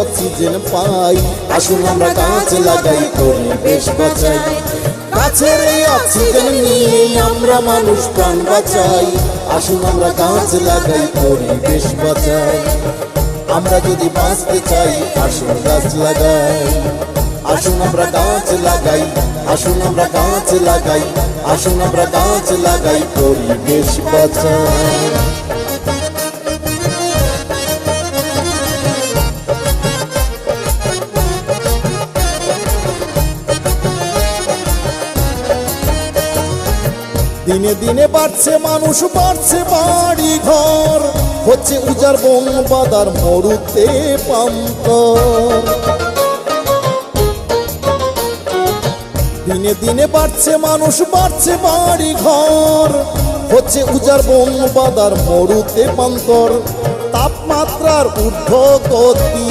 Oxygen পাই। আসুন আমরা গাছ লাগাই, পরিবেশ বাঁচাই। গাছের এই অক্সিজেন নিয়ে আমরা মানুষ প্রাণ বাঁচাই। আসুন আমরা গাছ লাগাই, পরিবেশ বাঁচাই। আমরা যদি বাঁচতে চাই, আসুন গাছ লাগাই। আসুন আমরা গাছ লাগাই, আসুন আমরা গাছ লাগাই, আসুন আমরা গাছ লাগাই, পরিবেশ বাঁচাই। দিনে দিনে বাড়ছে মানুষ, বাড়ছে বাড়ি ঘর, হচ্ছে উজাড় বন বাদার মরুতে পান্তর। দিনে দিনে বাড়ছে মানুষ, বাড়ছে বাড়ি ঘর, হচ্ছে উজাড় বন বাদার মরুতে পান্তর। তাপমাত্রার ঊর্ধ্বগতি